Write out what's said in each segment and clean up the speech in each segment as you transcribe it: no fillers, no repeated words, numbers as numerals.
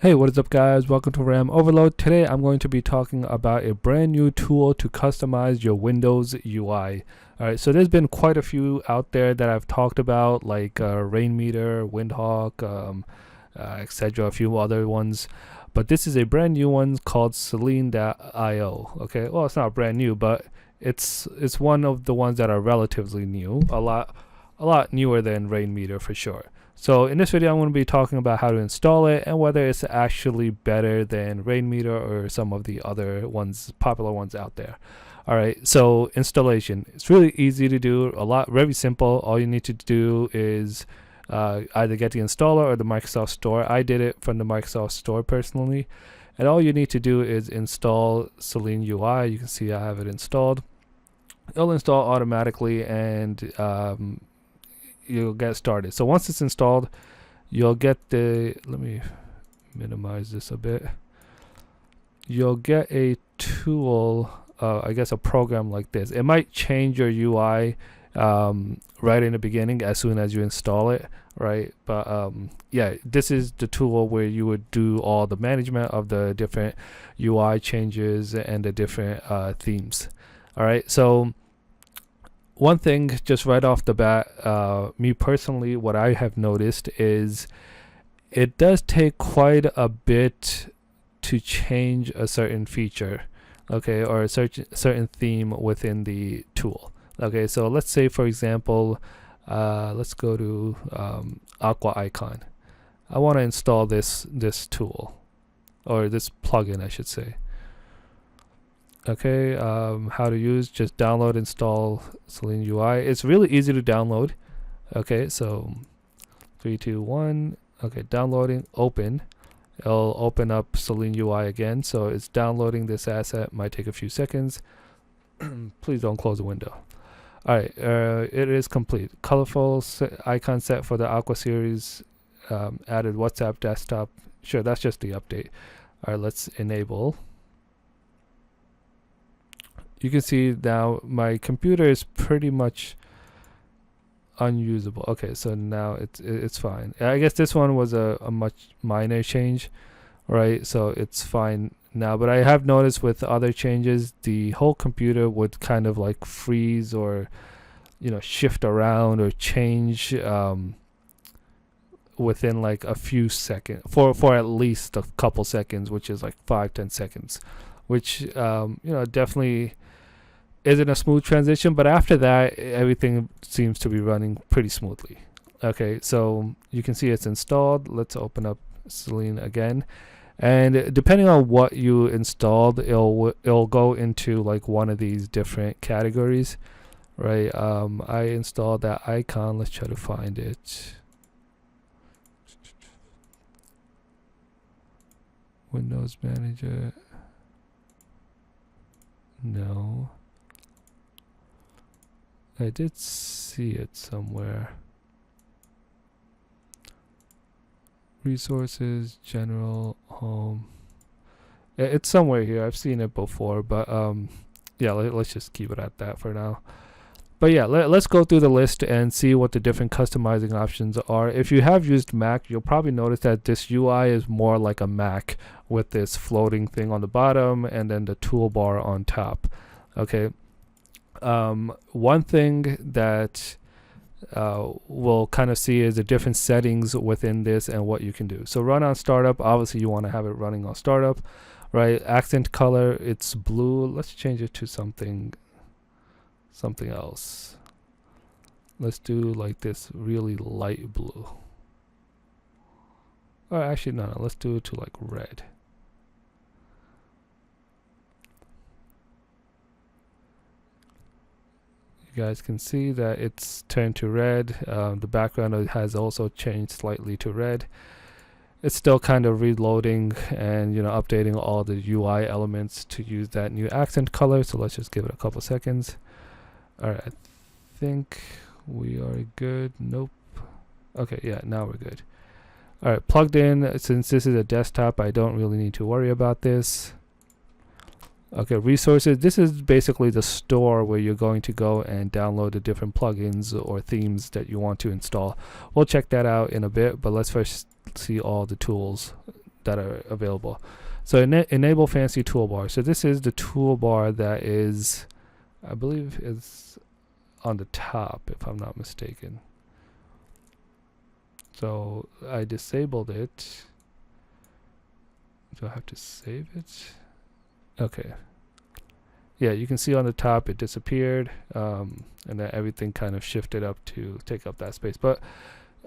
Hey, what is up guys? Welcome to RAM Overload. Today I'm going to be talking about a brand new tool to customize your Windows UI. Alright, so there's been quite a few out there that I've talked about, like Rainmeter, Windhawk, etc. A few other ones. But this is a brand new one called Seelen.io. Okay, well, it's not brand new, but it's one of the ones that are relatively new. A lot newer than Rainmeter for sure. So in this video, I'm going to be talking about how to install it and whether it's actually better than Rainmeter or some of the other ones, popular ones out there. All right, so installation. It's really easy to do, very simple. All you need to do is either get the installer or the Microsoft Store. I did it from the Microsoft Store personally. And all you need to do is install Seelen UI. You can see I have it installed. It'll install automatically and you'll get started. So once it's installed, you'll get let me minimize this a bit. You'll get a tool, I guess a program like this. It might change your UI right in the beginning as soon as you install it, right? But yeah, this is the tool where you would do all the management of the different UI changes and the different themes. All right, so one thing just right off the bat, me personally, what I have noticed is it does take quite a bit to change a certain feature, okay, or a certain theme within the tool. Okay, so let's say, for example, let's go to Aqua Icon. I want to install this tool, or this plugin, I should say. Okay, how to use, just download, install Seelen UI. It's really easy to download. Okay, so 3, 2, 1. Okay, downloading, open. It'll open up Seelen UI again. So it's downloading this asset, might take a few seconds. Please don't close the window. All right, it is complete. Colorful icon set for the Aqua series, added WhatsApp desktop. Sure, that's just the update. All right, let's enable. You can see now my computer is pretty much unusable. Okay, so now it's fine. I guess this one was a much minor change, right? So it's fine now. But I have noticed with other changes, the whole computer would kind of like freeze or, you know, shift around or change within like a few seconds, for at least a couple seconds, which is like 5-10 seconds, which you know, definitely isn't a smooth transition, but after that everything seems to be running pretty smoothly. Okay, so you can see it's installed. Let's open up Seelen again, and depending on what you installed, it'll go into like one of these different categories, right? I installed that icon. Let's try to find it. Windows Manager, no, I did see it somewhere. Resources, general, home. It's somewhere here. I've seen it before, but yeah, let's just keep it at that for now. But yeah, let's go through the list and see what the different customizing options are. If you have used Mac, you'll probably notice that this UI is more like a Mac with this floating thing on the bottom and then the toolbar on top. Okay. One thing that we'll kind of see is the different settings within this and what you can do. So run on startup, obviously you want to have it running on startup, right? Accent color, it's blue. Let's change it to something else. Let's do like this really light blue. Or actually no, let's do it to like red. You guys can see that it's turned to red. The background has also changed slightly to red. It's still kind of reloading and, you know, updating all the UI elements to use that new accent color. So let's just give it a couple seconds. All right, I think we are good. Nope. Okay, yeah, now we're good. All right, plugged in. Since this is a desktop, I don't really need to worry about this. Okay, resources. This is basically the store where you're going to go and download the different plugins or themes that you want to install. We'll check that out in a bit, but let's first see all the tools that are available. So enable fancy toolbar. So this is the toolbar that is, I believe, is on the top, if I'm not mistaken. So I disabled it. Do I have to save it? Okay. Yeah, you can see on the top it disappeared, and then everything kind of shifted up to take up that space. But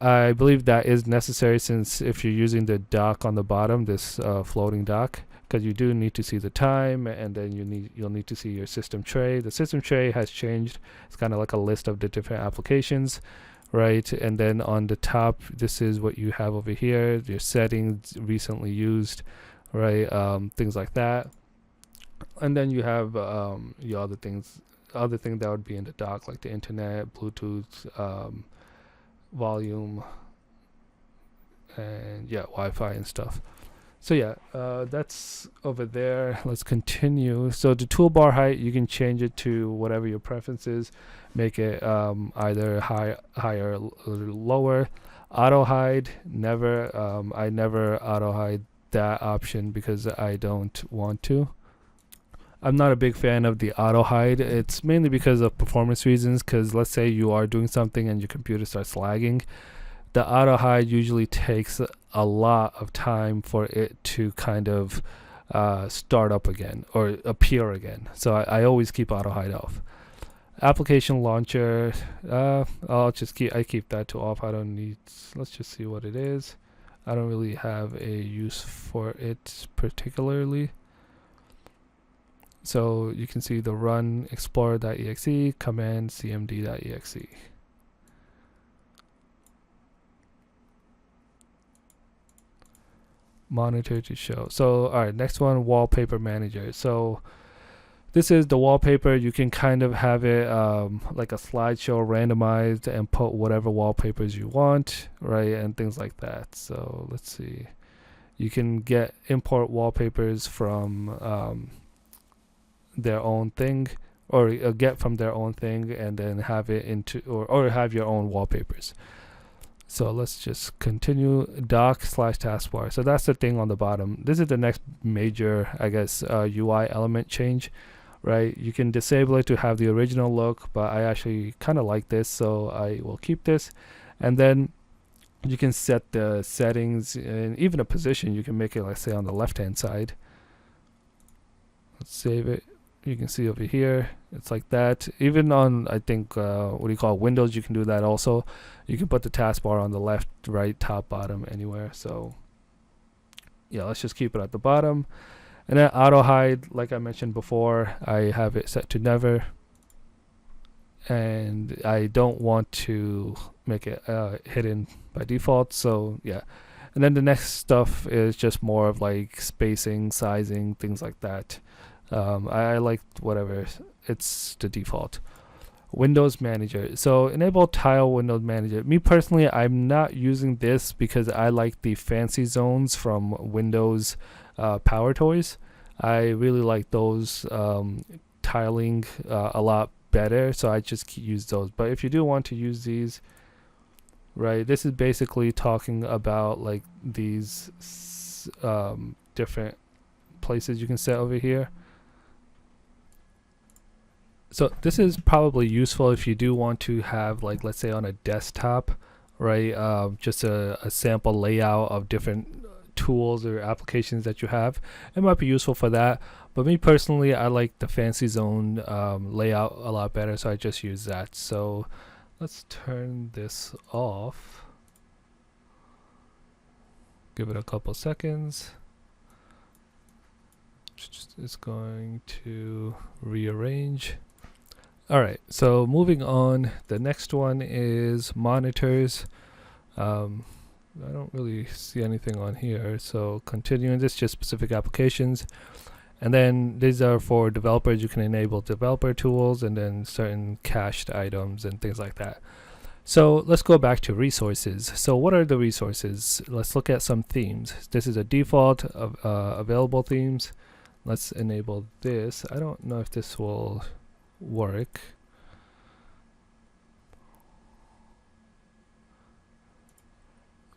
I believe that is necessary, since if you're using the dock on the bottom, this floating dock, because you do need to see the time, and then you'll need to see your system tray. The system tray has changed. It's kind of like a list of the different applications, right? And then on the top, this is what you have over here, your settings, recently used, right? Things like that. And then you have your other things that would be in the dock, like the internet, Bluetooth, volume, and yeah, Wi-Fi and stuff. So yeah, that's over there. Let's continue. So the toolbar height, you can change it to whatever your preference is. Make it either higher or lower. Auto hide, never. I never auto hide that option because I don't want to. I'm not a big fan of the auto hide. It's mainly because of performance reasons, because let's say you are doing something and your computer starts lagging. The auto hide usually takes a lot of time for it to kind of start up again or appear again. So I always keep auto hide off. Application launcher, I keep that to off. I don't need, let's just see what it is. I don't really have a use for it particularly. So you can see the run explorer.exe, command cmd.exe. Monitor to show. So all right, next one, wallpaper manager. So this is the wallpaper. You can kind of have it like a slideshow, randomized, and put whatever wallpapers you want, right, and things like that. So let's see. You can import wallpapers from their own thing, or get from their own thing, and then have it into or have your own wallpapers. So let's just continue. Dock/taskbar. So that's the thing on the bottom. This is the next major, I guess, UI element change, right? You can disable it to have the original look, but I actually kind of like this, so I will keep this. And then you can set the settings and even a position. You can make it, let's say, on the left hand side. Let's save it. You can see over here it's like that. Even on, I think, Windows, you can do that also. You can put the taskbar on the left, right, top, bottom, anywhere. So yeah, let's just keep it at the bottom. And then auto hide, like I mentioned before, I have it set to never, and I don't want to make it hidden by default. So yeah. And then the next stuff is just more of like spacing, sizing, things like that. I like whatever, it's the default. Windows Manager. So enable tile Windows Manager. Me personally, I'm not using this because I like the fancy zones from Windows Power Toys. I really like those tiling a lot better, so I just use those. But if you do want to use these, right, this is basically talking about like these different places you can set over here. So this is probably useful if you do want to have, like, let's say on a desktop, right, just a sample layout of different tools or applications that you have. It might be useful for that. But me personally, I like the fancy zone layout a lot better, so I just use that. So let's turn this off. Give it a couple seconds. It's going to rearrange. All right, so moving on, the next one is monitors. I don't really see anything on here, so continuing this, just specific applications. And then these are for developers. You can enable developer tools and then certain cached items and things like that. So let's go back to resources. So what are the resources? Let's look at some themes. This is a default of available themes. Let's enable this. I don't know if this will work.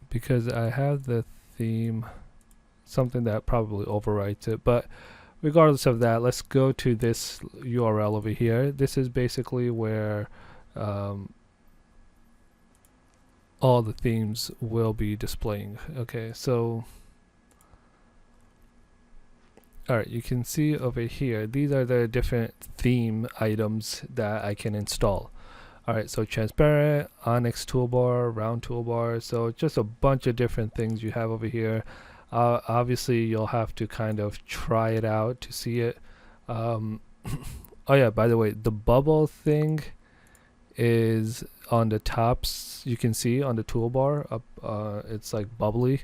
Because I have the theme something that probably overwrites it. But regardless of that, let's go to this URL over here. This is basically where all the themes will be displaying. Okay, so alright, you can see over here, these are the different theme items that I can install. Alright, so transparent, onyx toolbar, round toolbar, so just a bunch of different things you have over here. Obviously you'll have to kind of try it out to see it. Oh yeah, by the way, the bubble thing is on the tops. You can see on the toolbar up, it's like bubbly,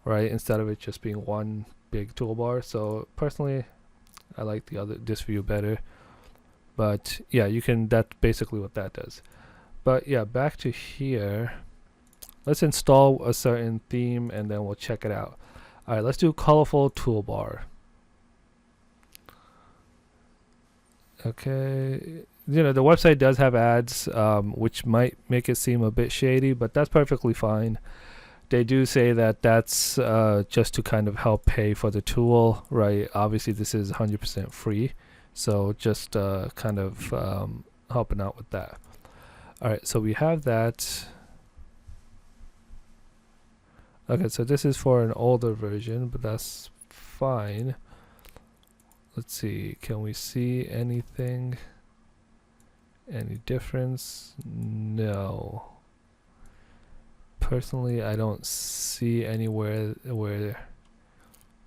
right, instead of it just being one big toolbar. So personally I like this view better, but yeah, you can, that's basically what that does. But yeah, back to here, let's install a certain theme and then we'll check it out. All right, let's do colorful toolbar. Okay, you know, the website does have ads, which might make it seem a bit shady, but that's perfectly fine. They do say that that's just to kind of help pay for the tool, right? Obviously this is 100% free, so just kind of helping out with that. All right, so we have that. Okay, so this is for an older version, but that's fine. Let's see, can we see anything? Any difference? No. Personally, I don't see anywhere where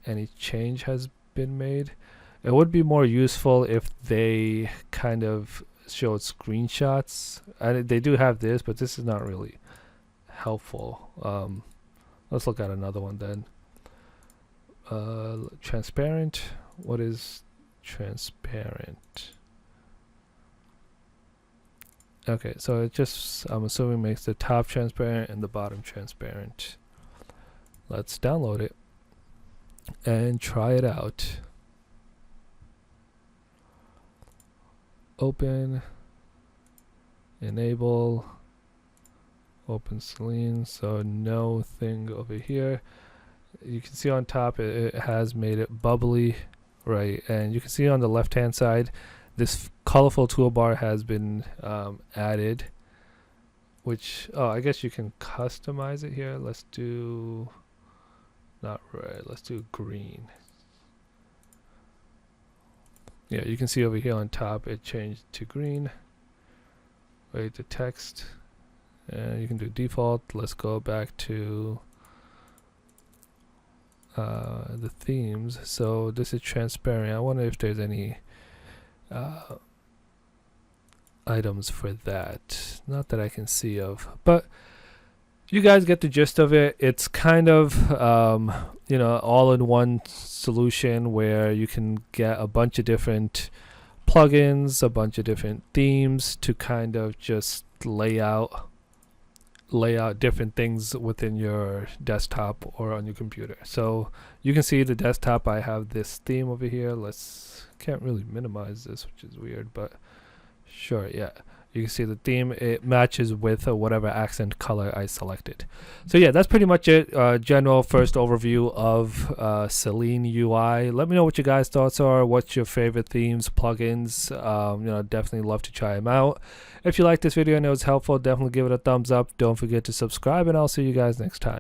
any change has been made. It would be more useful if they kind of showed screenshots. They do have this, but this is not really helpful. Let's look at another one then. Transparent. What is transparent? Okay, so it just, I'm assuming, makes the top transparent and the bottom transparent. Let's download it and try it out. Open, enable, open Seelen, so no thing over here. You can see on top it has made it bubbly, right? And you can see on the left hand side this colorful toolbar has been added, which, oh, I guess you can customize it here. Let's do not red, let's do green. Yeah, you can see over here on top it changed to green. Wait, the text, and you can do default. Let's go back to the themes. So this is transparent. I wonder if there's any items for that. Not that I can see of, but you guys get the gist of it. It's kind of you know, all-in-one solution where you can get a bunch of different plugins, a bunch of different themes to kind of just lay out different things within your desktop or on your computer. So you can see the desktop, I have this theme over here. Can't really minimize this, which is weird, but sure, yeah. You can see the theme, it matches with whatever accent color I selected. So yeah, that's pretty much it. General first overview of Seelen UI. Let me know what your guys' thoughts are. What's your favorite themes, plugins? You know, definitely love to try them out. If you like this video and it was helpful, definitely give it a thumbs up. Don't forget to subscribe, and I'll see you guys next time.